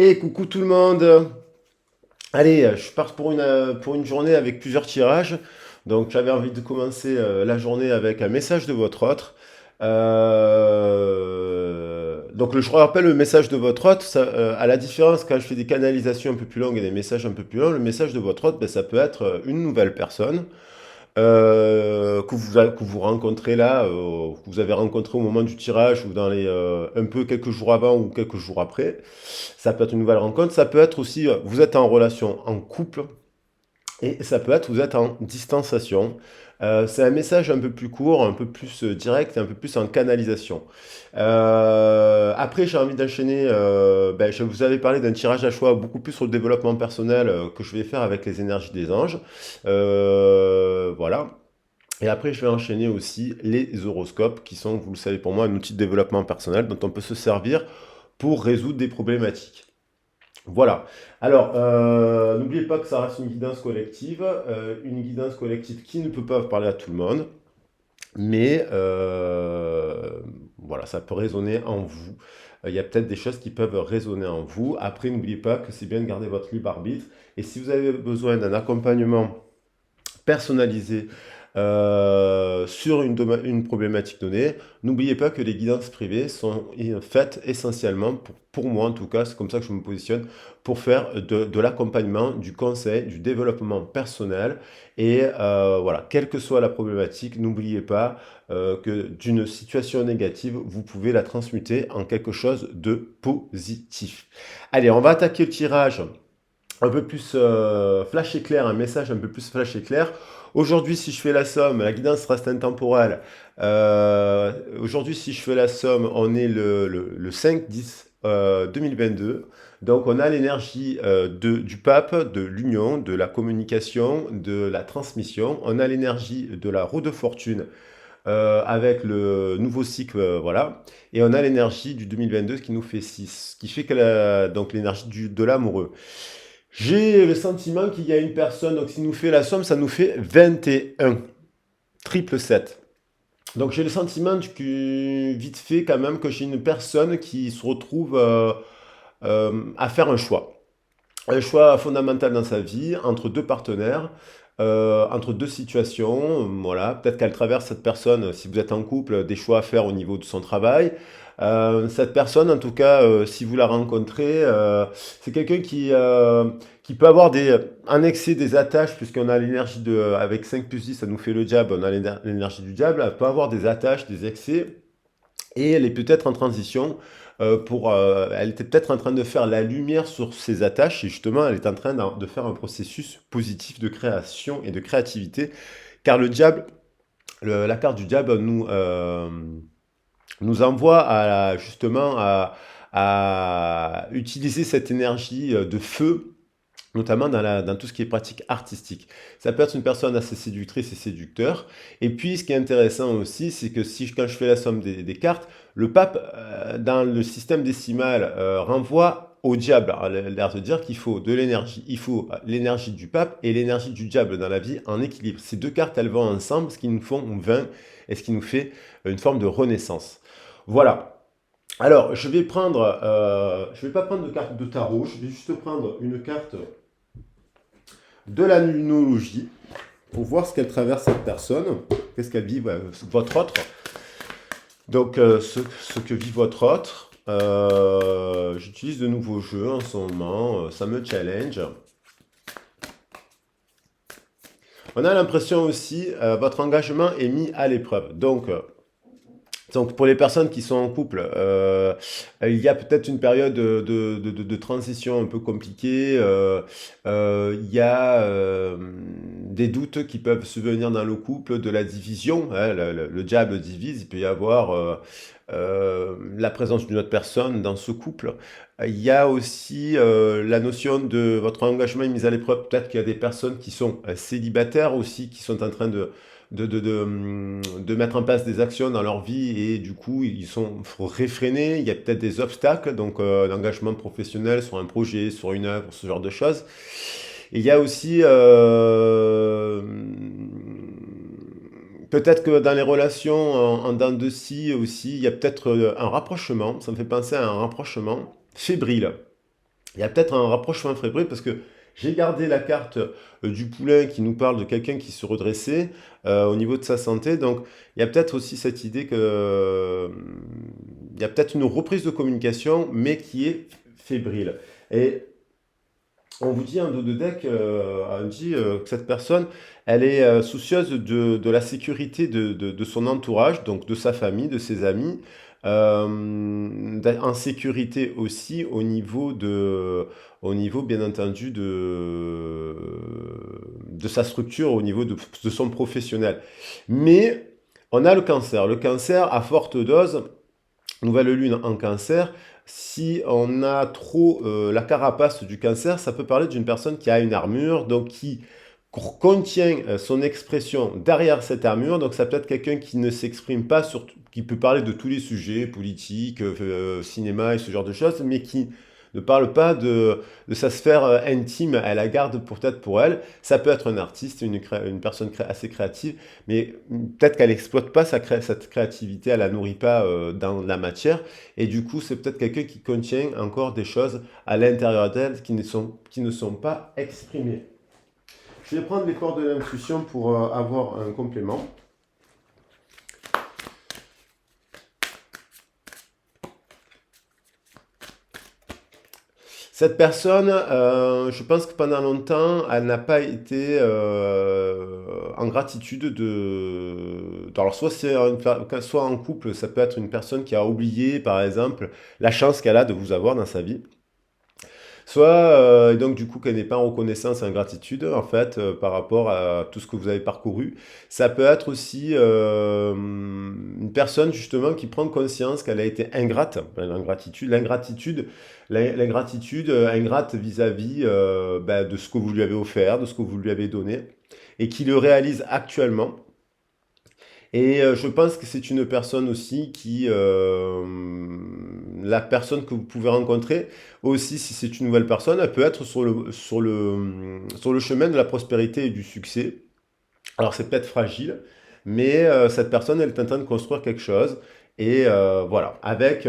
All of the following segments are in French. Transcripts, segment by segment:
Et coucou tout le monde. Allez, je pars pour une journée avec plusieurs tirages. Donc j'avais envie de commencer la journée avec un message de votre hôte. Je rappelle le message de votre hôte, à la différence quand je fais des canalisations un peu plus longues et des messages un peu plus longs, le message de votre hôte, ben, ça peut être une nouvelle personne que vous rencontrez là, que vous avez rencontré au moment du tirage ou un peu quelques jours avant ou quelques jours après. Ça peut être une nouvelle rencontre. Ça peut être aussi, vous êtes en relation en couple et ça peut être vous êtes en distanciation. C'est un message un peu plus court, un peu plus direct et un peu plus en canalisation. Après, j'ai envie d'enchaîner. Je vous avais parlé d'un tirage à choix beaucoup plus sur le développement personnel que je vais faire avec les énergies des anges. Voilà. Et après, je vais enchaîner aussi les horoscopes, qui sont, vous le savez pour moi, un outil de développement personnel dont on peut se servir pour résoudre des problématiques. Voilà. Alors, n'oubliez pas que ça reste une guidance collective qui ne peut pas parler à tout le monde, mais voilà, ça peut résonner en vous. Il y a peut-être des choses qui peuvent résonner en vous. Après, n'oubliez pas que c'est bien de garder votre libre arbitre. Et si vous avez besoin d'un accompagnement personnalisé sur une problématique donnée, n'oubliez pas que les guidances privées sont faites essentiellement, pour moi en tout cas, c'est comme ça que je me positionne, pour faire de l'accompagnement, du conseil, du développement personnel. Et voilà, quelle que soit la problématique, n'oubliez pas que d'une situation négative, vous pouvez la transmuter en quelque chose de positif. Allez, on va attaquer le tirage un peu plus flash éclair, un message un peu plus flash éclair. Aujourd'hui, si je fais la somme, la guidance reste intemporelle. Aujourd'hui, si je fais la somme, on est le 5-10 2022. Donc, on a l'énergie du pape, de l'union, de la communication, de la transmission. On a l'énergie de la roue de fortune avec le nouveau cycle, voilà. Et on a l'énergie du 2022 qui nous fait 6, qui fait que donc l'énergie de l'amoureux. J'ai le sentiment qu'il y a une personne, donc si nous fait la somme, ça nous fait 21, triple 7. Donc j'ai le sentiment que, vite fait quand même, que j'ai une personne qui se retrouve à faire un choix. Un choix fondamental dans sa vie, entre deux partenaires, entre deux situations. Voilà, peut-être qu'elle traverse cette personne, si vous êtes en couple, des choix à faire au niveau de son travail. Cette personne, en tout cas, si vous la rencontrez, c'est quelqu'un qui peut avoir un excès des attaches, puisqu'on a l'énergie avec 5 plus 10, ça nous fait le diable, on a l'énergie du diable, elle peut avoir des attaches, des excès, et elle est peut-être en transition elle était peut-être en train de faire la lumière sur ses attaches, et justement, elle est en train de faire un processus positif de création et de créativité, car le diable, la carte du diable nous envoie justement à utiliser cette énergie de feu, notamment dans tout ce qui est pratique artistique. Ça peut être une personne assez séductrice et séducteur. Et puis, ce qui est intéressant aussi, c'est que quand je fais la somme des cartes, le pape, dans le système décimal, renvoie au diable. Alors, l'air de dire qu'il faut de l'énergie. Il faut l'énergie du pape et l'énergie du diable dans la vie en équilibre. Ces deux cartes, elles vont ensemble, ce qui nous font 20 et ce qui nous fait une forme de renaissance. Voilà. Alors, je vais pas prendre de carte de tarot, je vais juste prendre une carte de la numerologie pour voir ce qu'elle traverse cette personne, qu'est-ce qu'elle vit, votre autre. Donc, ce que vit votre autre. J'utilise de nouveaux jeux en ce moment, ça me challenge. On a l'impression aussi, votre engagement est mis à l'épreuve. Donc, pour les personnes qui sont en couple, il y a peut-être une période de transition un peu compliquée. Il y a des doutes qui peuvent survenir dans le couple, de la division, hein, le diable divise. Il peut y avoir la présence d'une autre personne dans ce couple. Il y a aussi la notion de votre engagement est mis à l'épreuve. Peut-être qu'il y a des personnes qui sont célibataires aussi, qui sont en train de mettre en place des actions dans leur vie et du coup ils sont réfrénés, il y a peut-être des obstacles, donc d'engagement professionnel sur un projet, sur une œuvre, ce genre de choses. Et il y a aussi peut-être que dans les relations en dents de scie aussi, il y a peut-être un rapprochement, ça me fait penser à un rapprochement fébrile. Il y a peut-être un rapprochement fébrile parce que j'ai gardé la carte du poulain qui nous parle de quelqu'un qui se redressait au niveau de sa santé. Donc, il y a peut-être aussi cette idée que, il y a peut-être une reprise de communication, mais qui est fébrile. Et on vous dit, un dos de deck, on dit que cette personne, elle est soucieuse de la sécurité de son entourage, donc de sa famille, de ses amis, en sécurité aussi au niveau bien entendu de sa structure, au niveau de son professionnel. Mais on a le cancer. Le cancer à forte dose, nouvelle lune en cancer, si on a trop la carapace du cancer, ça peut parler d'une personne qui a une armure, donc qui contient son expression derrière cette armure. Donc ça peut être quelqu'un qui ne s'exprime pas, qui peut parler de tous les sujets, politiques, cinéma et ce genre de choses, mais qui ne parle pas de sa sphère intime, elle la garde peut-être pour elle. Ça peut être un artiste, une personne assez créative, mais peut-être qu'elle n'exploite pas cette créativité, elle la nourrit pas dans la matière, et du coup c'est peut-être quelqu'un qui contient encore des choses à l'intérieur d'elle qui ne sont pas exprimées. Je vais prendre les corps de l'intuition pour avoir un complément. Cette personne, je pense que pendant longtemps, elle n'a pas été en gratitude Alors, soit en couple, ça peut être une personne qui a oublié, par exemple, la chance qu'elle a de vous avoir dans sa vie. Soit, et donc du coup, qu'elle n'est pas en reconnaissance et en gratitude, en fait, par rapport à tout ce que vous avez parcouru. Ça peut être aussi une personne, justement, qui prend conscience qu'elle a été ingrate. L'ingratitude, ingrate vis-à-vis de ce que vous lui avez offert, de ce que vous lui avez donné, et qui le réalise actuellement. Et je pense que c'est une personne aussi la personne que vous pouvez rencontrer, aussi si c'est une nouvelle personne, elle peut être sur le chemin de la prospérité et du succès. Alors c'est peut-être fragile, mais cette personne, elle est en train de construire quelque chose. Et voilà, avec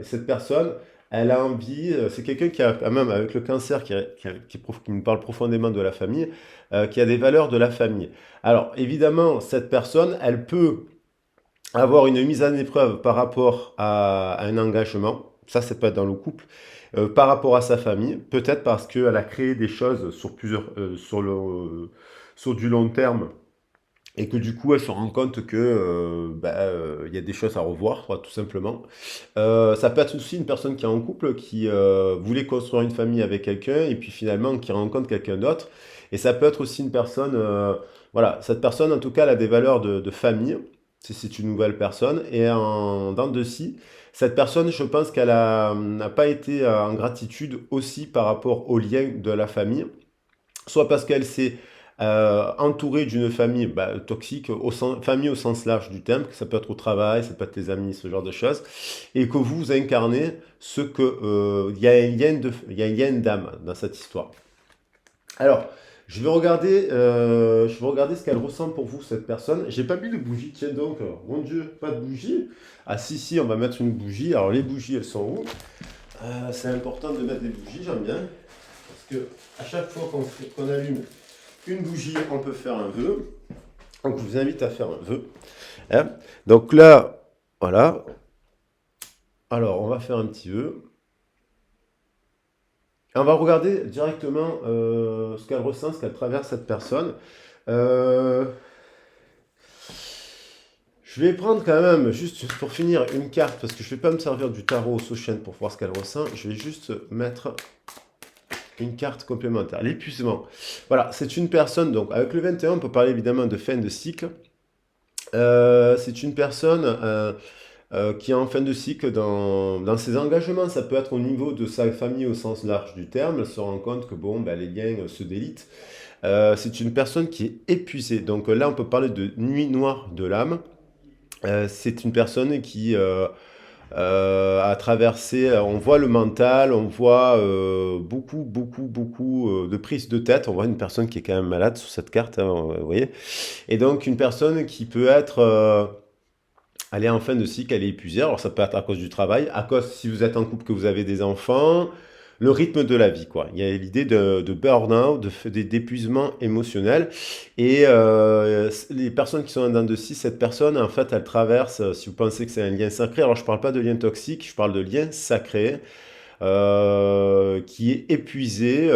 cette personne, elle a envie, c'est quelqu'un qui a quand même, avec le cancer, qui me parle profondément de la famille, qui a des valeurs de la famille. Alors évidemment, cette personne, elle peut avoir une mise en épreuve par rapport à un engagement, ça c'est pas dans le couple, par rapport à sa famille, peut-être parce qu'elle a créé des choses sur du long terme et que du coup elle se rend compte que il y a des choses à revoir, quoi, tout simplement. Ça peut être aussi une personne qui est en couple, qui voulait construire une famille avec quelqu'un et puis finalement qui rencontre quelqu'un d'autre. Et ça peut être aussi une personne, voilà, cette personne en tout cas elle a des valeurs de famille, si c'est une nouvelle personne. Et en dents de scie, cette personne, je pense n'a pas été en gratitude aussi par rapport aux liens de la famille, soit parce qu'elle s'est entourée d'une famille toxique, famille au sens large du terme, que ça peut être au travail, ça peut être les amis, ce genre de choses, et que vous incarnez ce que il y a un lien d'âme dans cette histoire. Alors, je vais regarder ce qu'elle ressent pour vous, cette personne. J'ai pas mis de bougie, tiens donc, mon Dieu, pas de bougie. Ah si, on va mettre une bougie. Alors les bougies, elles sont où? C'est important de mettre des bougies, j'aime bien. Parce que à chaque fois qu'on allume une bougie, on peut faire un vœu. Donc je vous invite à faire un vœu. Hein. Donc là, voilà. Alors on va faire un petit vœu. Et on va regarder directement ce qu'elle ressent, ce qu'elle traverse cette personne. Euh, je vais prendre quand même, juste pour finir, une carte, parce que je ne vais pas me servir du tarot Sochen pour voir ce qu'elle ressent. Je vais juste mettre une carte complémentaire, l'épuisement. Voilà, c'est une personne, donc avec le 21, on peut parler évidemment de fin de cycle. C'est une personne qui est en fin de cycle dans ses engagements. Ça peut être au niveau de sa famille au sens large du terme. Elle se rend compte que bon, les liens se délitent. C'est une personne qui est épuisée. Donc là, on peut parler de nuit noire de l'âme. C'est une personne qui a traversé, on voit le mental, on voit beaucoup de prise de tête. On voit une personne qui est quand même malade sur cette carte, hein, vous voyez. Et donc une personne qui peut être elle est en fin de cycle, elle est épuisée. Alors ça peut être à cause du travail, à cause si vous êtes en couple que vous avez des enfants, le rythme de la vie, quoi. Il y a l'idée de burn-out, d'épuisement émotionnel. Et les personnes qui sont en dents de scie, cette personne, en fait, elle traverse, si vous pensez que c'est un lien sacré, alors je ne parle pas de lien toxique, je parle de lien sacré, qui est épuisé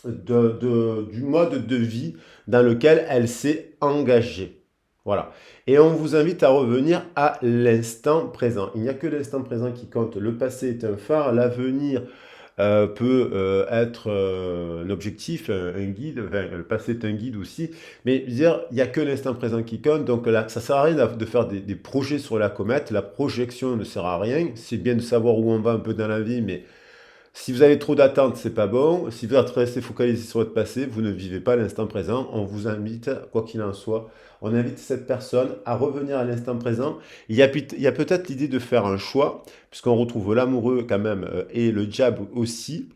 du mode de vie dans lequel elle s'est engagée. Voilà. Et on vous invite à revenir à l'instant présent. Il n'y a que l'instant présent qui compte. Le passé est un phare, l'avenir peut être un objectif, un guide, enfin, le passé est un guide aussi, mais je veux dire, il n'y a que l'instant présent qui compte, donc là, ça ne sert à rien de faire des projets sur la comète, la projection ne sert à rien, c'est bien de savoir où on va un peu dans la vie, mais si vous avez trop d'attentes, c'est pas bon. Si vous êtes resté focalisé sur votre passé, vous ne vivez pas l'instant présent. On vous invite, quoi qu'il en soit, on invite cette personne à revenir à l'instant présent. Il y a peut-être l'idée de faire un choix, puisqu'on retrouve l'amoureux quand même et le diable aussi,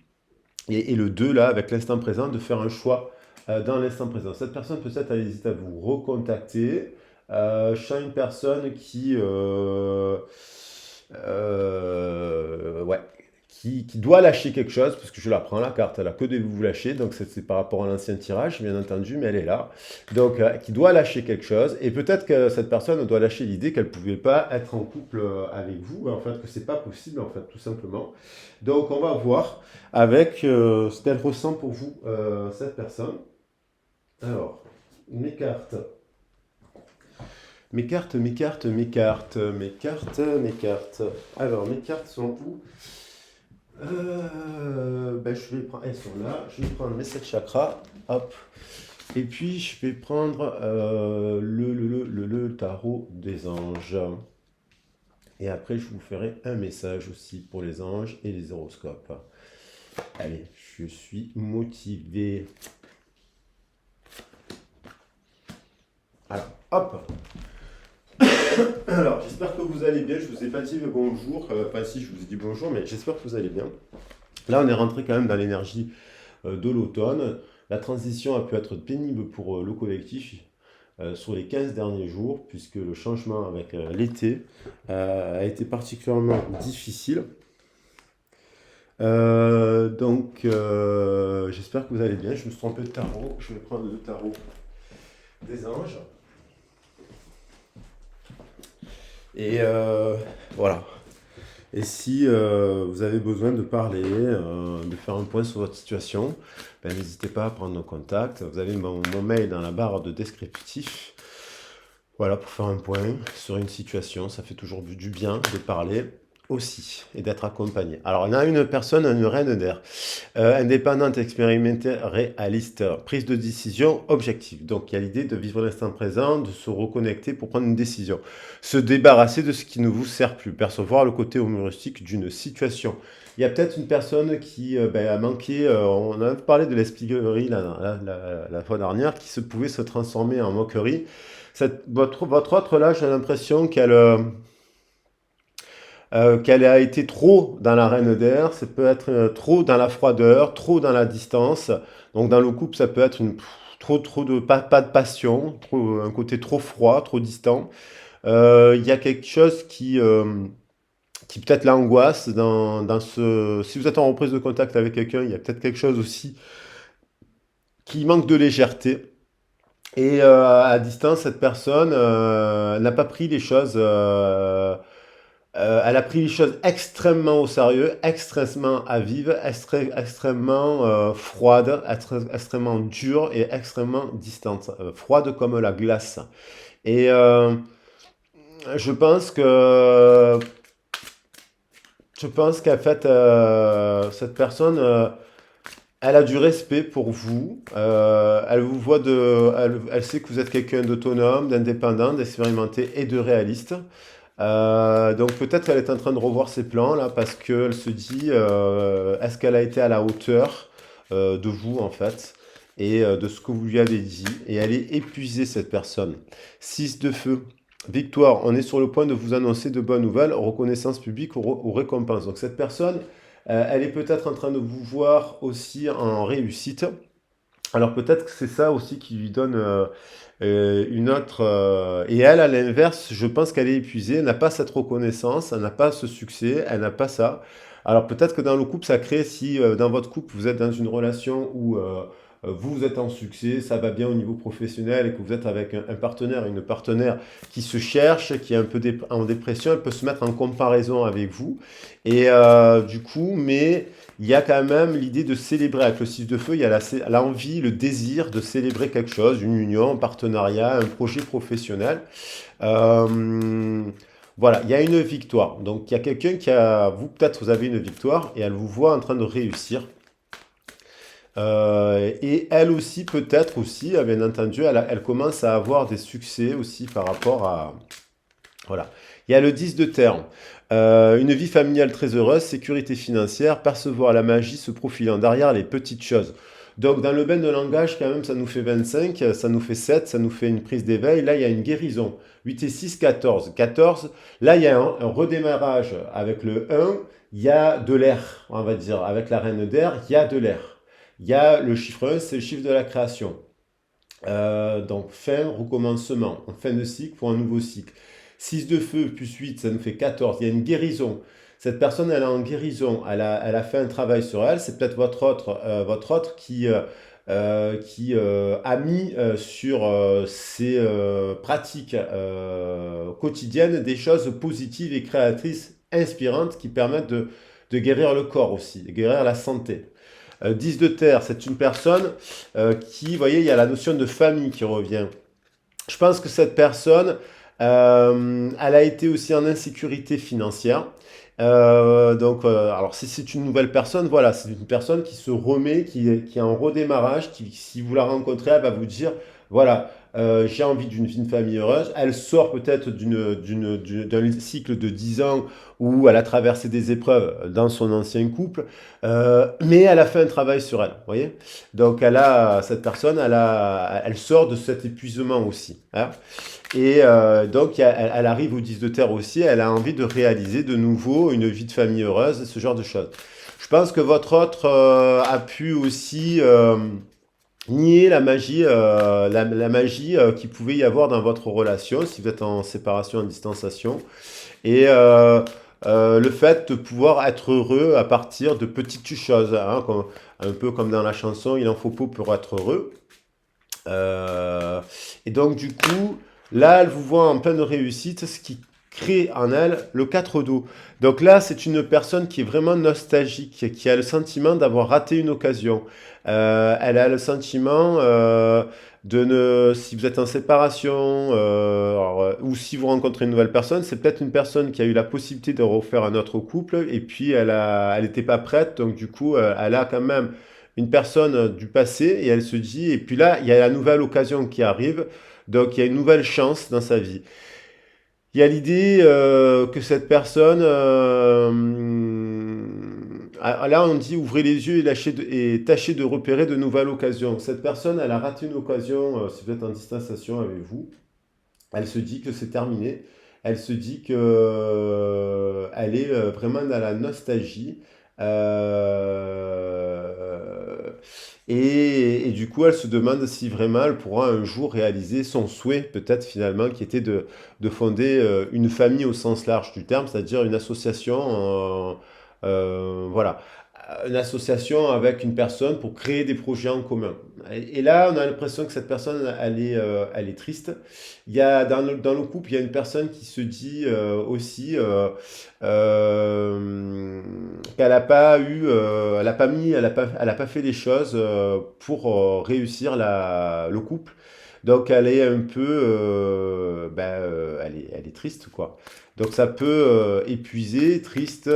et le 2 là, avec l'instant présent, de faire un choix dans l'instant présent. Cette personne peut-être elle hésite à vous recontacter. Je sens une personne ouais, qui doit lâcher quelque chose, parce que je la prends la carte, elle a que de vous lâcher, donc c'est par rapport à l'ancien tirage, bien entendu, mais elle est là. Donc, qui doit lâcher quelque chose, et peut-être que cette personne doit lâcher l'idée qu'elle ne pouvait pas être en couple avec vous, en fait, que c'est pas possible, en fait, tout simplement. Donc, on va voir avec ce qu'elle ressent pour vous, cette personne. Alors, mes cartes. Mes cartes, mes cartes, mes cartes, mes cartes, mes cartes. Alors, mes cartes sont où? Ben, je vais prendre, elles sont là. Je vais prendre mes 7 chakras. Hop. Et puis, je vais prendre le tarot des anges. Et après, je vous ferai un message aussi pour les anges et les horoscopes. Allez, je suis motivé. Alors, hop. Alors, j'espère que vous allez bien. Je vous ai pas dit bonjour. Enfin, si, je vous ai dit bonjour, mais j'espère que vous allez bien. Là, on est rentré quand même dans l'énergie de l'automne. La transition a pu être pénible pour le collectif sur les 15 derniers jours, puisque le changement avec l'été a été particulièrement difficile. Donc, j'espère que vous allez bien. Je me suis trompé de tarot. Je vais prendre le tarot des anges. Et voilà. Et si vous avez besoin de parler, de faire un point sur votre situation, ben, n'hésitez pas à prendre nos contacts. Vous avez mon mail dans la barre de descriptif. Voilà, pour faire un point sur une situation. Ça fait toujours du bien de parler aussi et d'être accompagné. Alors, on a une personne, une reine d'air, indépendante, expérimentée, réaliste, prise de décision objective. Donc, il y a l'idée de vivre l'instant présent, de se reconnecter pour prendre une décision. Se débarrasser de ce qui ne vous sert plus, percevoir le côté humoristique d'une situation. Il y a peut-être une personne qui a manqué, on a parlé de l'espièglerie la fois dernière, qui pouvait se transformer en moquerie. Votre autre là, j'ai l'impression qu'elle a été trop dans la reine d'air, ça peut être trop dans la froideur, trop dans la distance. Donc dans le couple, ça peut être trop de pas de passion, un côté trop froid, trop distant. Il y a quelque chose qui peut-être l'angoisse dans ce. Si vous êtes en reprise de contact avec quelqu'un, il y a peut-être quelque chose aussi qui manque de légèreté. Et à distance, cette personne n'a pas pris les choses. Elle a pris les choses extrêmement au sérieux, extrêmement à vivre, extrêmement froide, extrêmement dure et extrêmement distante. Froide comme la glace. Et je pense que qu'en fait, cette personne, elle a du respect pour vous. Elle vous voit elle sait que vous êtes quelqu'un d'autonome, d'indépendant, d'expérimenté et de réaliste. Donc peut-être qu'elle est en train de revoir ses plans là parce qu'elle se dit est-ce qu'elle a été à la hauteur de vous en fait et de ce que vous lui avez dit et elle est épuisée cette personne. 6 de feu. Victoire, on est sur le point de vous annoncer de bonnes nouvelles, reconnaissance publique ou récompense. Donc cette personne, elle est peut-être en train de vous voir aussi en réussite. Alors peut-être que c'est ça aussi qui lui donne une autre... et elle, à l'inverse, je pense qu'elle est épuisée, elle n'a pas cette reconnaissance, elle n'a pas ce succès, elle n'a pas ça. Alors peut-être que dans le couple, ça crée, si dans votre couple, vous êtes dans une relation où vous êtes en succès, ça va bien au niveau professionnel et que vous êtes avec un partenaire, une partenaire qui se cherche, qui est un peu en dépression, elle peut se mettre en comparaison avec vous. Et du coup, mais il y a quand même l'idée de célébrer avec le 6 de feu, il y a l'envie, le désir de célébrer quelque chose, une union, un partenariat, un projet professionnel. Euh, voilà, il y a une victoire. Donc il y a quelqu'un qui a, vous peut-être vous avez une victoire et elle vous voit en train de réussir. Et elle aussi, peut-être aussi, bien entendu, elle commence à avoir des succès aussi par rapport à... Voilà. Il y a le 10 de terre. Une vie familiale très heureuse, sécurité financière, percevoir la magie se profilant derrière les petites choses. Donc dans le bain de langage, quand même, ça nous fait 25, ça nous fait 7, ça nous fait une prise d'éveil. Là, il y a une guérison. 8 et 6, 14. 14, là, il y a un redémarrage avec le 1. Il y a de l'air, on va dire. Avec la reine d'air, il y a de l'air. Il y a le chiffre 1, c'est le chiffre de la création. Donc fin, recommencement, en fin de cycle pour un nouveau cycle. 6 de feu plus 8, ça nous fait 14. Il y a une guérison. Cette personne, elle est en guérison. Elle a fait un travail sur elle. C'est peut-être votre autre qui a mis sur ses pratiques quotidiennes des choses positives et créatrices, inspirantes qui permettent de guérir le corps aussi, de guérir la santé. 10 de terre, c'est une personne qui, vous voyez, il y a la notion de famille qui revient. Je pense que cette personne, elle a été aussi en insécurité financière. Alors si c'est une nouvelle personne, voilà, c'est une personne qui se remet, qui est en redémarrage, qui, si vous la rencontrez, elle va vous dire, voilà, j'ai envie d'une famille heureuse. Elle sort peut-être d'un cycle de 10 ans où elle a traversé des épreuves dans son ancien couple, mais elle a fait un travail sur elle, vous voyez. Donc cette personne, elle sort de cet épuisement aussi, hein. Et donc, elle arrive au 10 de terre aussi, elle a envie de réaliser de nouveau une vie de famille heureuse, ce genre de choses. Je pense que votre autre a pu aussi nier la magie, la magie qu'il pouvait y avoir dans votre relation, si vous êtes en séparation, en distanciation. Et le fait de pouvoir être heureux à partir de petites choses, hein, un peu comme dans la chanson, il en faut peu pour être heureux. Euh, et donc, du coup, là, elle vous voit en pleine réussite, ce qui crée en elle le 4 d'eau. Donc là, c'est une personne qui est vraiment nostalgique, qui a le sentiment d'avoir raté une occasion. Elle a le sentiment si vous êtes en séparation, ou si vous rencontrez une nouvelle personne, c'est peut-être une personne qui a eu la possibilité de refaire un autre couple, et puis elle n'était pas prête, donc du coup, elle a quand même une personne du passé et elle se dit, et puis là, il y a la nouvelle occasion qui arrive, donc il y a une nouvelle chance dans sa vie. Il y a l'idée que cette personne, là on dit ouvrez les yeux et tâchez de repérer de nouvelles occasions. Cette personne, elle a raté une occasion, si vous êtes en distanciation avec vous, elle se dit que c'est terminé, elle se dit que elle est vraiment dans la nostalgie. Euh, et du coup, elle se demande si vraiment elle pourra un jour réaliser son souhait, peut-être finalement, qui était de fonder une famille au sens large du terme, c'est-à-dire une association, voilà, une association avec une personne pour créer des projets en commun. Et là, on a l'impression que cette personne, elle est triste. Il y a dans le couple, il y a une personne qui se dit aussi qu'elle n'a pas eu, elle a pas fait les choses pour réussir le couple. Donc elle est un peu, elle est triste quoi. Donc ça peut épuiser, triste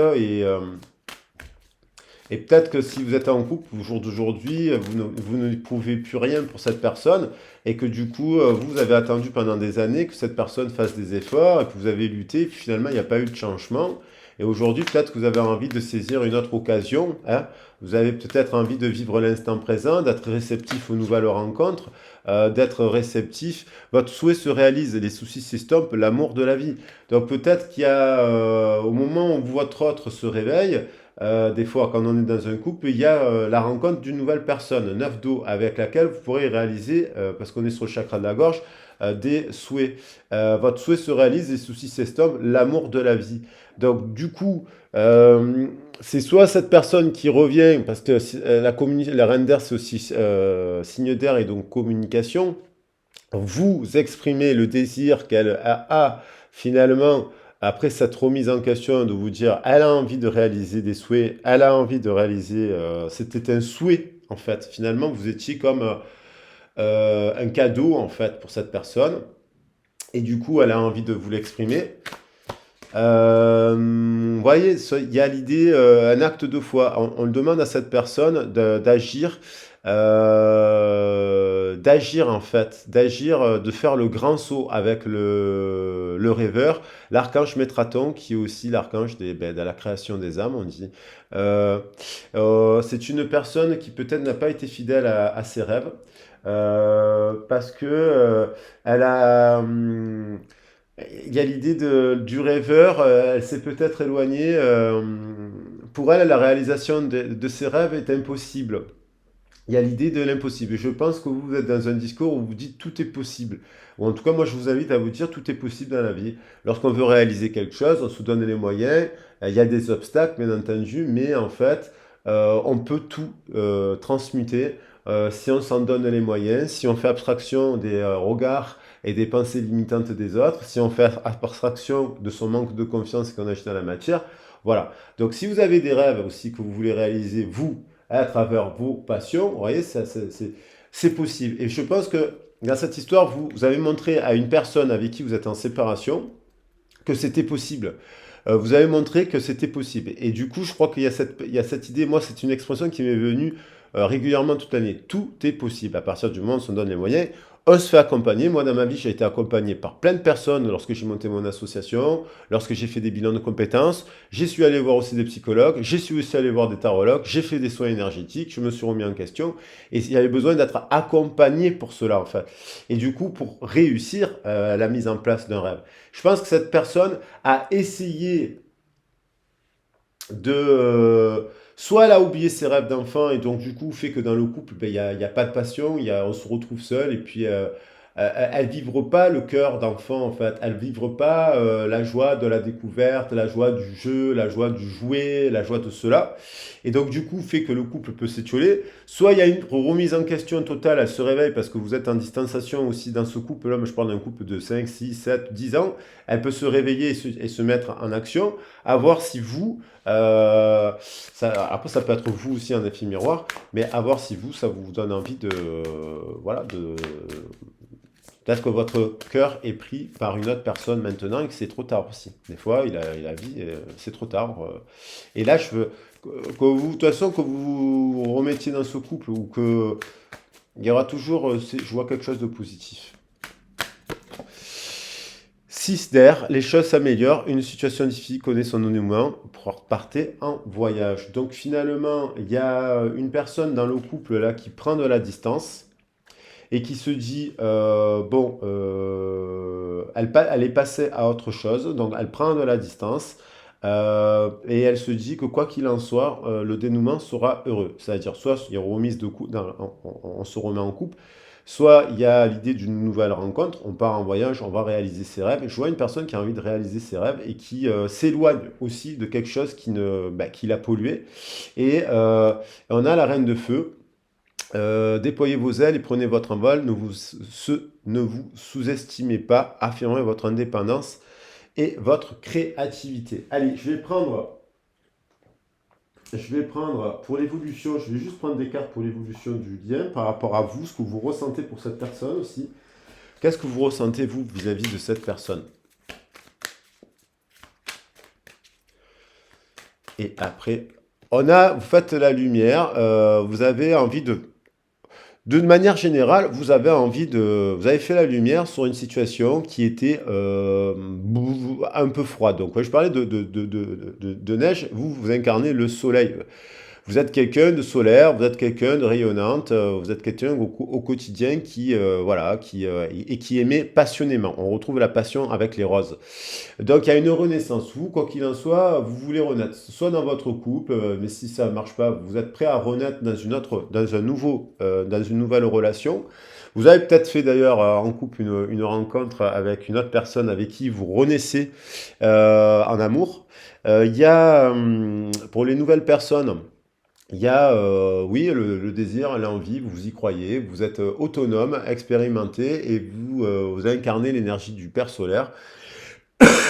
et peut-être que si vous êtes en couple au jour d'aujourd'hui, vous ne prouvez plus rien pour cette personne et que du coup, vous avez attendu pendant des années que cette personne fasse des efforts et que vous avez lutté et puis finalement, il n'y a pas eu de changement. Et aujourd'hui, peut-être que vous avez envie de saisir une autre occasion, hein. Vous avez peut-être envie de vivre l'instant présent, d'être réceptif aux nouvelles rencontres, d'être réceptif. Votre souhait se réalise, les soucis s'estompent, l'amour de la vie. Donc peut-être qu'il y a, au moment où votre autre se réveille, des fois, quand on est dans un couple, il y a la rencontre d'une nouvelle personne, 9 d'eau, avec laquelle vous pourrez réaliser, parce qu'on est sur le chakra de la gorge, des souhaits. Votre souhait se réalise, les soucis s'estompent, l'amour de la vie. Donc, du coup, c'est soit cette personne qui revient, parce que la reine d'air, c'est aussi signe d'air et donc communication. Vous exprimez le désir qu'elle a finalement, après cette remise en question, de vous dire, elle a envie de réaliser des souhaits, elle a envie de réaliser, c'était un souhait en fait. Finalement, vous étiez comme un cadeau en fait pour cette personne, et du coup, elle a envie de vous l'exprimer. Vous voyez, il y a l'idée, un acte de foi. On le demande à cette personne d'agir en fait, de faire le grand saut avec le rêveur, l'archange Métraton, qui est aussi l'archange de la création des âmes, on dit. Euh, c'est une personne qui peut-être n'a pas été fidèle à ses rêves, parce que elle a... il y a l'idée du rêveur, elle s'est peut-être éloignée. Pour elle, la réalisation de ses rêves est impossible. Il y a l'idée de l'impossible. Et je pense que vous êtes dans un discours où vous dites tout est possible. Ou en tout cas, moi, je vous invite à vous dire tout est possible dans la vie. Lorsqu'on veut réaliser quelque chose, on se donne les moyens. Il y a des obstacles, bien entendu, mais en fait, on peut tout transmuter si on s'en donne les moyens, si on fait abstraction des regards et des pensées limitantes des autres, si on fait abstraction de son manque de confiance qu'on a dans la matière. Voilà. Donc, si vous avez des rêves aussi que vous voulez réaliser, vous, à travers vos passions, vous voyez, c'est possible. Et je pense que dans cette histoire, vous avez montré à une personne avec qui vous êtes en séparation que c'était possible. Vous avez montré que c'était possible. Et du coup, je crois qu'il y a cette idée, moi, c'est une expression qui m'est venue régulièrement toute l'année. Tout est possible. À partir du moment où on se donne les moyens, on se fait accompagner. Moi, dans ma vie, j'ai été accompagné par plein de personnes lorsque j'ai monté mon association, lorsque j'ai fait des bilans de compétences. J'y suis allé voir aussi des psychologues, j'y suis aussi allé voir des tarologues, j'ai fait des soins énergétiques, je me suis remis en question. Et il y avait besoin d'être accompagné pour cela, en fait. Et du coup, pour réussir la mise en place d'un rêve. Je pense que cette personne a essayé soit elle a oublié ses rêves d'enfant et donc du coup fait que dans le couple, ben, y a pas de passion, on se retrouve seul et puis elle vivre pas le cœur d'enfant en fait, elle vivre pas la joie de la découverte, la joie du jeu, la joie du jouet, la joie de cela. Et donc du coup fait que le couple peut s'étioler. Soit il y a une remise en question totale, elle se réveille parce que vous êtes en distanciation aussi dans ce couple-là, mais je parle d'un couple de 5, 6, 7, 10 ans, elle peut se réveiller et se mettre en action, à voir si vous, après ça peut être vous aussi un effet miroir, mais à voir si vous, ça vous donne envie voilà, peut-être que votre cœur est pris par une autre personne maintenant et que c'est trop tard aussi. Des fois, il a vie, c'est trop tard. Et là, je veux que vous, de toute façon, que vous vous remettiez dans ce couple ou que il y aura toujours, je vois quelque chose de positif. 6 d'air, les choses s'améliorent, une situation difficile connaît son dénouement, partez en voyage. Donc finalement, il y a une personne dans le couple là qui prend de la distance et qui se dit, bon, elle est passée à autre chose, donc elle prend de la distance, et elle se dit que quoi qu'il en soit, le dénouement sera heureux. C'est-à-dire, soit il y a remise de couple, on se remet en couple, soit il y a l'idée d'une nouvelle rencontre, on part en voyage, on va réaliser ses rêves. Je vois une personne qui a envie de réaliser ses rêves et qui s'éloigne aussi de quelque chose qui l'a pollué. Et on a la reine de feu. Déployez vos ailes et prenez votre envol. Ne vous sous-estimez pas. Affirmez votre indépendance et votre créativité. Allez, je vais prendre pour l'évolution, je vais juste prendre des cartes pour l'évolution du lien par rapport à vous, ce que vous ressentez pour cette personne aussi. Qu'est-ce que vous ressentez, vous, vis-à-vis de cette personne? Et après, vous faites la lumière, vous avez envie d'une manière générale, vous avez fait la lumière sur une situation qui était un peu froide. Donc, quand je parlais de neige, vous incarnez le soleil. Vous êtes quelqu'un de solaire, vous êtes quelqu'un de rayonnante, vous êtes quelqu'un au quotidien qui, voilà, et qui aimait passionnément. On retrouve la passion avec les roses. Donc il y a une renaissance. Vous, quoi qu'il en soit, vous voulez renaître, soit dans votre couple, mais si ça ne marche pas, vous êtes prêt à renaître dans une nouvelle relation. Vous avez peut-être fait d'ailleurs en couple une rencontre avec une autre personne avec qui vous renaissez en amour. Il y a, pour les nouvelles personnes, il y a, oui, le désir, l'envie, vous y croyez, vous êtes autonome, expérimenté et vous incarnez l'énergie du Père solaire.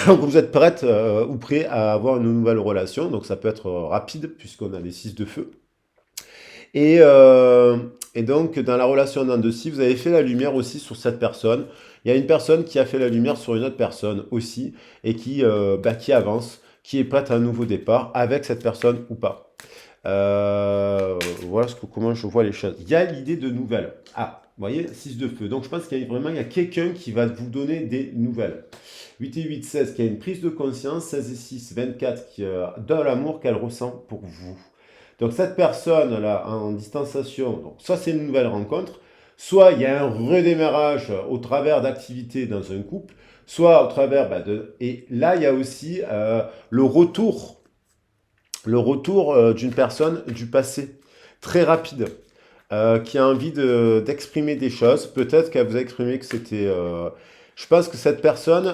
Donc vous êtes prête ou prêt à avoir une nouvelle relation, donc ça peut être rapide puisqu'on a les 6 de feu. Et, euh, et donc dans la relation d'un de six, vous avez fait la lumière aussi sur cette personne. Il y a une personne qui a fait la lumière sur une autre personne aussi et qui avance, qui est prête à un nouveau départ avec cette personne ou pas. Voilà comment je vois les choses. Il y a l'idée de nouvelles. Ah, vous voyez, 6 de feu. Donc je pense qu'il y a vraiment il y a quelqu'un qui va vous donner des nouvelles. 8 et 8, 16, qui a une prise de conscience. 16 et 6, 24, qui donne l'amour qu'elle ressent pour vous. Donc cette personne-là, en distanciation, donc, soit c'est une nouvelle rencontre, soit il y a un redémarrage au travers d'activités dans un couple, soit au travers Et là, il y a aussi le retour d'une personne du passé, très rapide, qui a envie d'exprimer des choses. Peut-être qu'elle vous a exprimé que c'était... je pense que cette personne,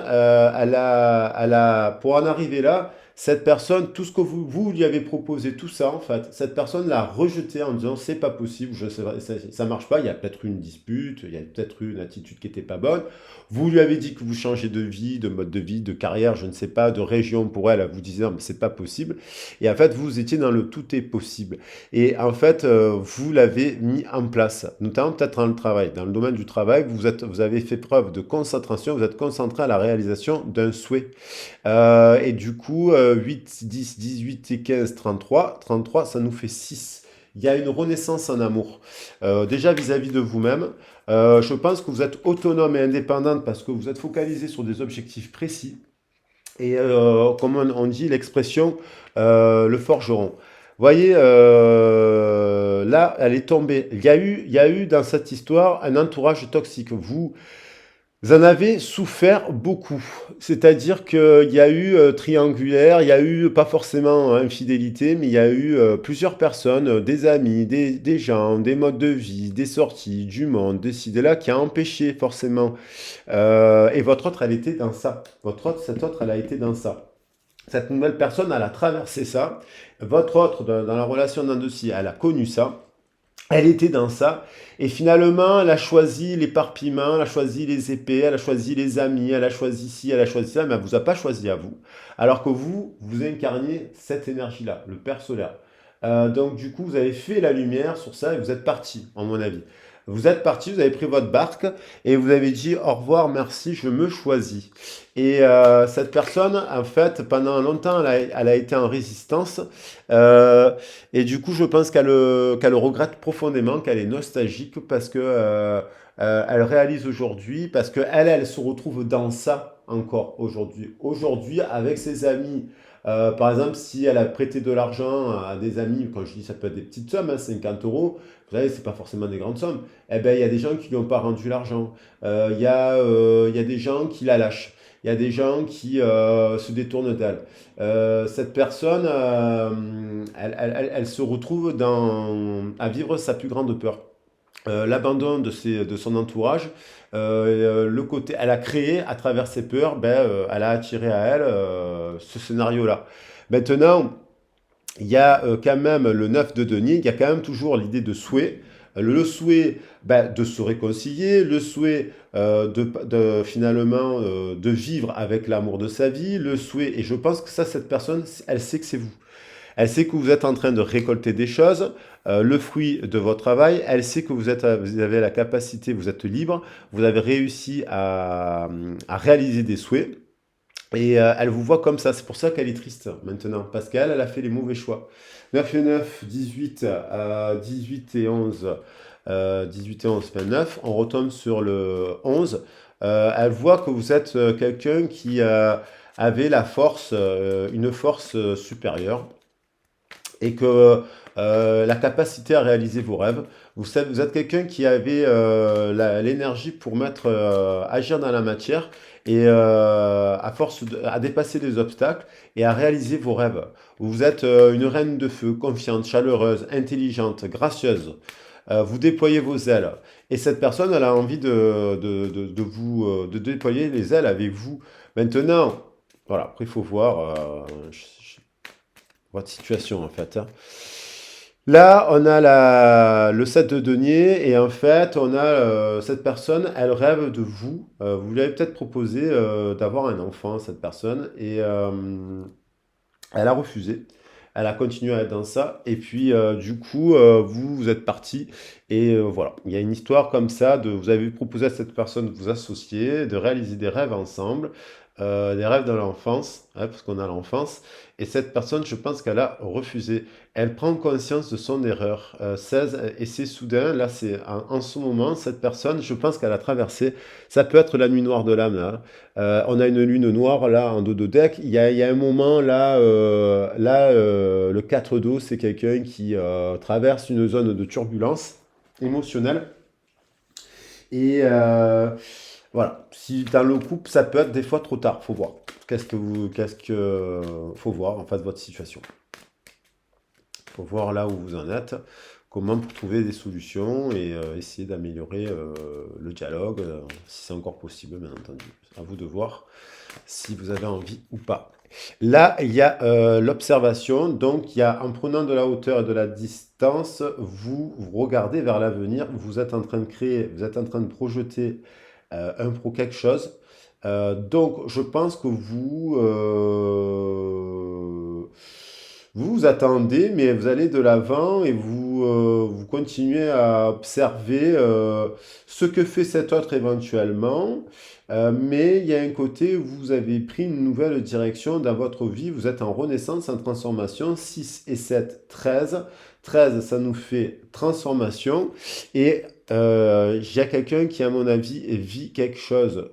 pour en arriver là, cette personne, tout ce que vous lui avez proposé, tout ça en fait, cette personne l'a rejeté en disant c'est pas possible, je sais, ça marche pas, il y a peut-être une dispute, il y a peut-être une attitude qui était pas bonne. Vous lui avez dit que vous changez de vie, de mode de vie, de carrière, je ne sais pas, de région pour elle, elle vous disait non, mais c'est pas possible. Et en fait, vous étiez dans le tout est possible. Et en fait, vous l'avez mis en place, notamment peut-être dans le travail. Dans le domaine du travail, vous avez fait preuve de concentration, vous êtes concentré à la réalisation d'un souhait. Et du coup, 8, 10, 18 et 15, 33. 33, ça nous fait 6. Il y a une renaissance en amour. Déjà vis-à-vis de vous-même, je pense que vous êtes autonome et indépendante parce que vous êtes focalisé sur des objectifs précis. Et comme on dit, l'expression le forgeron. Vous voyez, là, elle est tombée. Il y a eu dans cette histoire un entourage toxique. Vous en avez souffert beaucoup. C'est-à-dire qu'il y a eu triangulaire, il y a eu pas forcément infidélité, mais il y a eu plusieurs personnes, des amis, des gens, des modes de vie, des sorties, du monde, des ci, des là, qui a empêché forcément. Et votre autre, elle était dans ça. Cette autre, elle a été dans ça. Cette nouvelle personne, elle a traversé ça. Votre autre, dans la relation d'un dossier, elle a connu ça. Elle était dans ça. Et finalement, elle a choisi l'éparpillement, elle a choisi les épées, elle a choisi les amis, elle a choisi ci, elle a choisi ça, mais elle ne vous a pas choisi à vous. Alors que vous incarniez cette énergie-là, le Père solaire. Donc du coup, vous avez fait la lumière sur ça et vous êtes parti, en mon avis. Vous êtes parti, vous avez pris votre barque et vous avez dit au revoir, merci, je me choisis. Et cette personne, en fait, pendant longtemps, elle a été en résistance. Euh, et du coup, je pense qu'elle le regrette profondément, qu'elle est nostalgique parce que elle réalise aujourd'hui, parce que elle se retrouve dans ça encore aujourd'hui. Aujourd'hui, avec ses amis, par exemple, si elle a prêté de l'argent à des amis, quand je dis ça peut être des petites sommes, hein, 50 euros, vous savez, c'est pas forcément des grandes sommes, eh ben, il y a des gens qui lui ont pas rendu l'argent. Il y a des gens qui la lâchent. Il y a des gens qui se détournent d'elle. Cette personne, elle se retrouve à vivre sa plus grande peur. L'abandon de son entourage, le côté, elle a créé à travers ses peurs, elle a attiré à elle ce scénario-là. Maintenant, il y a quand même le 9 de denier, il y a quand même toujours l'idée de souhait. Le souhait de se réconcilier, le souhait finalement de vivre avec l'amour de sa vie, le souhait, et je pense que ça, cette personne, elle sait que c'est vous. Elle sait que vous êtes en train de récolter des choses, le fruit de votre travail. Elle sait que vous avez la capacité, vous êtes libre, vous avez réussi à réaliser des souhaits. Et elle vous voit comme ça. C'est pour ça qu'elle est triste maintenant. Parce qu'elle, elle a fait les mauvais choix. 9 et 9, 18, 18 et 11. 18 et 11, 29. On retombe sur le 11. Elle voit que vous êtes quelqu'un qui avait la force, une force supérieure et que la capacité à réaliser vos rêves. Vous savez, vous êtes quelqu'un qui avait l'énergie pour agir dans la matière et à force à dépasser des obstacles et à réaliser vos rêves. Vous êtes une reine de feu, confiante, chaleureuse, intelligente, gracieuse. Vous déployez vos ailes. Et cette personne, elle a envie de vous de déployer les ailes avec vous. Maintenant, voilà, après il faut voir votre situation en fait, hein. Là, on a le 7 de denier et en fait, on a cette personne, elle rêve de vous. Vous lui avez peut-être proposé d'avoir un enfant, cette personne, et elle a refusé. Elle a continué à être dans ça. Et puis, du coup, vous êtes parti. Et voilà, il y a une histoire comme ça. Vous avez proposé à cette personne de vous associer, de réaliser des rêves ensemble, des rêves de l'enfance, hein, parce qu'on a l'enfance. Et cette personne, je pense qu'elle a refusé. Elle prend conscience de son erreur. 16, et c'est soudain, là, c'est en ce moment, cette personne, je pense qu'elle a traversé. Ça peut être la nuit noire de l'âme, là. On a une lune noire là en dos de deck. Il y a un moment là, le 4 d'eau, c'est quelqu'un qui traverse une zone de turbulence émotionnelle. Et voilà, si dans le couple, ça peut être des fois trop tard. Faut voir. Faut voir en fait votre situation. Faut voir là où vous en êtes. Comment pour trouver des solutions et essayer d'améliorer le dialogue, si c'est encore possible, bien entendu. À vous de voir si vous avez envie ou pas. Là, il y a l'observation. Donc, il y a en prenant de la hauteur et de la distance, vous regardez vers l'avenir. Vous êtes en train de créer, vous êtes en train de projeter quelque chose. Donc, je pense que vous attendez, mais vous allez de l'avant et vous continuez à observer ce que fait cet autre éventuellement. Mais il y a un côté où vous avez pris une nouvelle direction dans votre vie. Vous êtes en renaissance, en transformation. 6 et 7, 13. 13, ça nous fait transformation. Et il y a quelqu'un qui, à mon avis, vit quelque chose.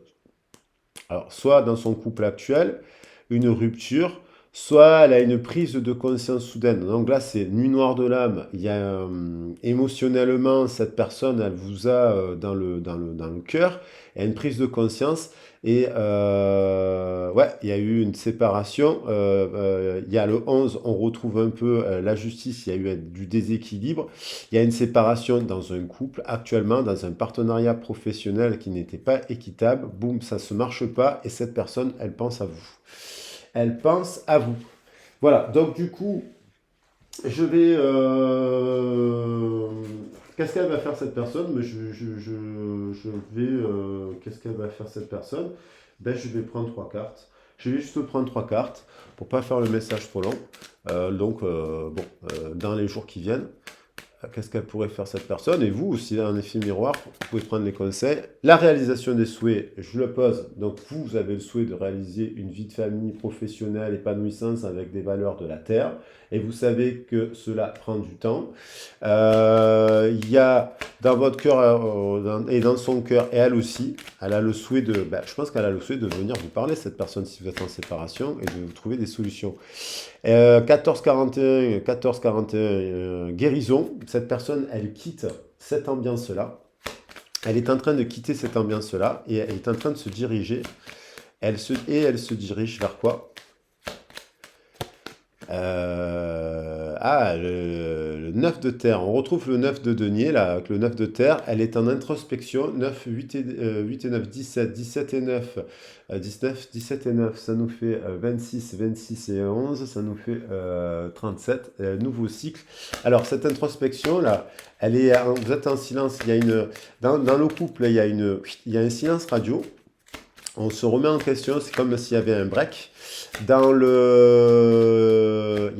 Alors, soit dans son couple actuel, une rupture, soit elle a une prise de conscience soudaine. Donc là, c'est nuit noire de l'âme. Il y a émotionnellement, cette personne, elle vous a dans le cœur. Il y a une prise de conscience. Et ouais, il y a eu une séparation. Il y a le 11, on retrouve un peu la justice. Il y a eu du déséquilibre. Il y a une séparation dans un couple, actuellement, dans un partenariat professionnel qui n'était pas équitable. Boum, ça ne se marche pas. Et cette personne, elle pense à vous. Elle pense à vous. Voilà, donc du coup, je vais... Qu'est-ce qu'elle va faire cette personne? Mais je vais... Qu'est-ce qu'elle va faire cette personne? Ben, je vais prendre 3 cartes. Je vais juste prendre 3 cartes pour pas faire le message trop long. Dans les jours qui viennent, qu'est-ce qu'elle pourrait faire cette personne? Et vous aussi, un effet miroir, vous pouvez prendre les conseils. La réalisation des souhaits, je le pose. Donc vous avez le souhait de réaliser une vie de famille professionnelle, épanouissante avec des valeurs de la terre. Et vous savez que cela prend du temps. Il y a dans votre cœur et dans son cœur, et elle aussi, elle a le souhait je pense qu'elle a le souhait de venir vous parler, cette personne, si vous êtes en séparation, et de trouver des solutions. 14-41, 14-41, guérison. Cette personne, elle quitte cette ambiance-là. Elle est en train de quitter cette ambiance-là et elle est en train de se diriger. Elle se dirige vers quoi? Le 9 de terre. On retrouve le 9 de denier, là, avec le 9 de terre. Elle est en introspection. 9, 8 et 9, 17. 17 et 9. 17 et 9, ça nous fait 26. 26 et 11, ça nous fait 37. Nouveau cycle. Alors, cette introspection-là, vous êtes en silence. Dans le couple, il y a un silence radio. On se remet en question, c'est comme s'il y avait un break. Il y a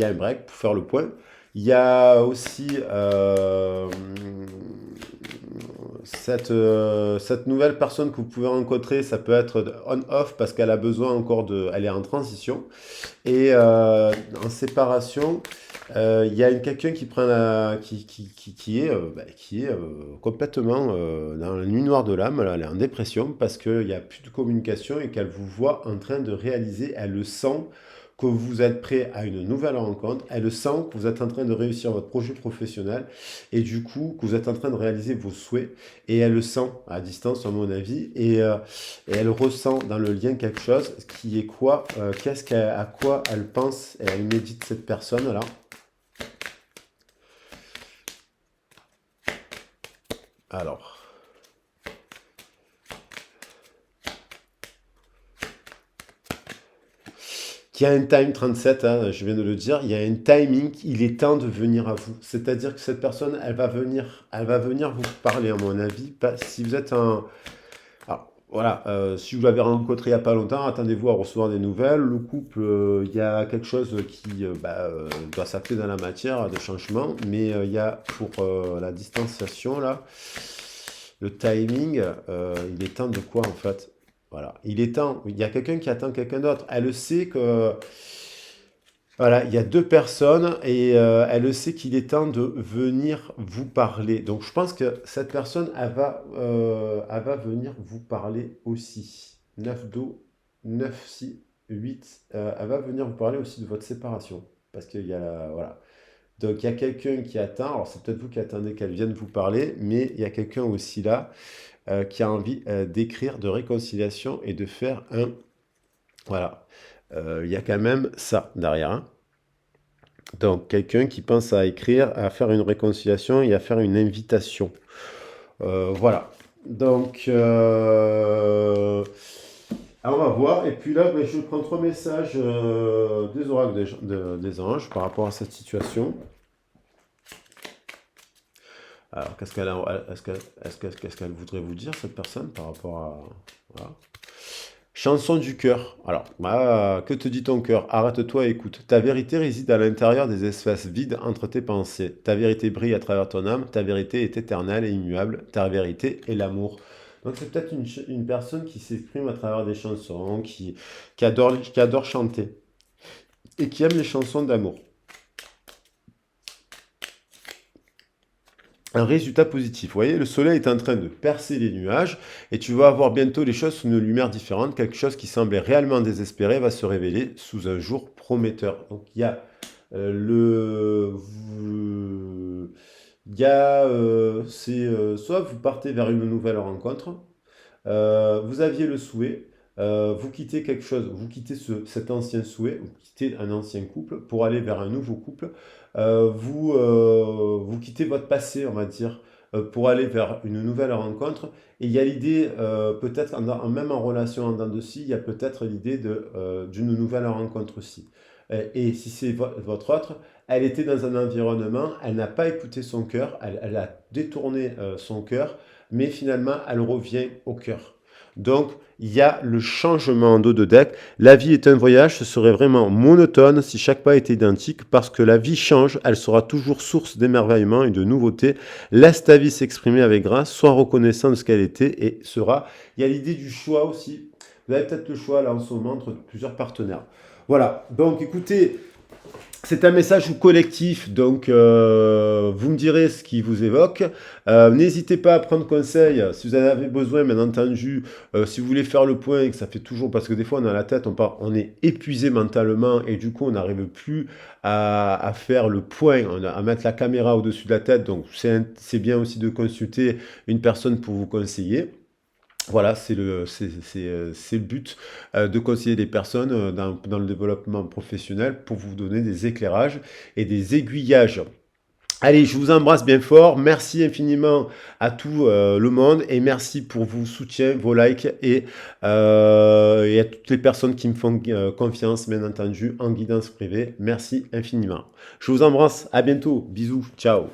un break pour faire le point. Il y a aussi cette nouvelle personne que vous pouvez rencontrer, ça peut être on-off parce qu'elle a besoin encore elle est en transition. Et en séparation, il y a quelqu'un qui prend qui est complètement dans la nuit noire de l'âme. Elle est en dépression parce qu'il n'y a plus de communication et qu'elle vous voit en train de réaliser, elle le sent, que vous êtes prêt à une nouvelle rencontre, elle sent que vous êtes en train de réussir votre projet professionnel et du coup que vous êtes en train de réaliser vos souhaits et elle le sent à distance à mon avis et elle ressent dans le lien quelque chose qui est quoi, à quoi elle pense et elle médite cette personne-là. Alors, qui a un time 37, hein, je viens de le dire, il y a un timing, il est temps de venir à vous. C'est-à-dire que cette personne, elle va venir vous parler, à mon avis. Si vous êtes un... Alors, voilà, si vous l'avez rencontré il n'y a pas longtemps, attendez-vous à recevoir des nouvelles. Le couple, il y a quelque chose qui doit s'appeler dans la matière de changement, mais il y a pour la distanciation, là, le timing, il est temps de quoi en fait? Voilà, il est temps. Il y a quelqu'un qui attend quelqu'un d'autre. Elle le sait que voilà, il y a deux personnes et elle le sait qu'il est temps de venir vous parler. Donc je pense que cette personne, elle va venir vous parler aussi. 9 do, 9 6 8. Elle va venir vous parler aussi de votre séparation. Parce qu'il y a voilà. Donc il y a quelqu'un qui attend, alors c'est peut-être vous qui attendez qu'elle vienne vous parler, mais il y a quelqu'un aussi là qui a envie d'écrire de réconciliation et de faire un... Voilà. Il y a quand même ça derrière, hein. Donc quelqu'un qui pense à écrire, à faire une réconciliation et à faire une invitation. Voilà. Donc, alors on va voir. Et puis là, ben, je prends trois messages des oracles des anges par rapport à cette situation. Alors, qu'est-ce qu'elle voudrait vous dire, cette personne, par rapport à... Voilà. Chanson du cœur. Alors, que te dit ton cœur? Arrête-toi et écoute. Ta vérité réside à l'intérieur des espaces vides entre tes pensées. Ta vérité brille à travers ton âme. Ta vérité est éternelle et immuable. Ta vérité est l'amour. Donc, c'est peut-être une personne qui s'exprime à travers des chansons, qui adore chanter et qui aime les chansons d'amour. Un résultat positif. Vous voyez, le soleil est en train de percer les nuages et tu vas avoir bientôt les choses sous une lumière différente. Quelque chose qui semblait réellement désespéré va se révéler sous un jour prometteur. Donc il y a soit vous partez vers une nouvelle rencontre, vous aviez le souhait, vous quittez quelque chose, vous quittez cet ancien souhait, vous quittez un ancien couple pour aller vers un nouveau couple, vous quittez votre passé, on va dire, pour aller vers une nouvelle rencontre. Et il y a l'idée, peut-être même en relation en dents de scie, il y a peut-être l'idée d'une nouvelle rencontre aussi. Et si c'est votre autre, elle était dans un environnement, elle n'a pas écouté son cœur, elle a détourné son cœur, mais finalement, elle revient au cœur. Donc, il y a le changement en dos de deck. La vie est un voyage, ce serait vraiment monotone si chaque pas était identique, parce que la vie change, elle sera toujours source d'émerveillement et de nouveautés. Laisse ta vie s'exprimer avec grâce, sois reconnaissant de ce qu'elle était et sera. Il y a l'idée du choix aussi. Vous avez peut-être le choix là en ce moment entre plusieurs partenaires. Voilà, donc écoutez, c'est un message collectif, donc vous me direz ce qui vous évoque. N'hésitez pas à prendre conseil si vous en avez besoin, bien entendu. Si vous voulez faire le point et que ça fait toujours, parce que des fois on a la tête, on est épuisé mentalement et du coup on n'arrive plus à faire le point, à mettre la caméra au-dessus de la tête. Donc c'est bien aussi de consulter une personne pour vous conseiller. Voilà, c'est le but de conseiller des personnes dans le développement professionnel pour vous donner des éclairages et des aiguillages. Allez, je vous embrasse bien fort. Merci infiniment à tout le monde et merci pour vos soutiens, vos likes et à toutes les personnes qui me font confiance, bien entendu, en guidance privée. Merci infiniment. Je vous embrasse. À bientôt. Bisous. Ciao.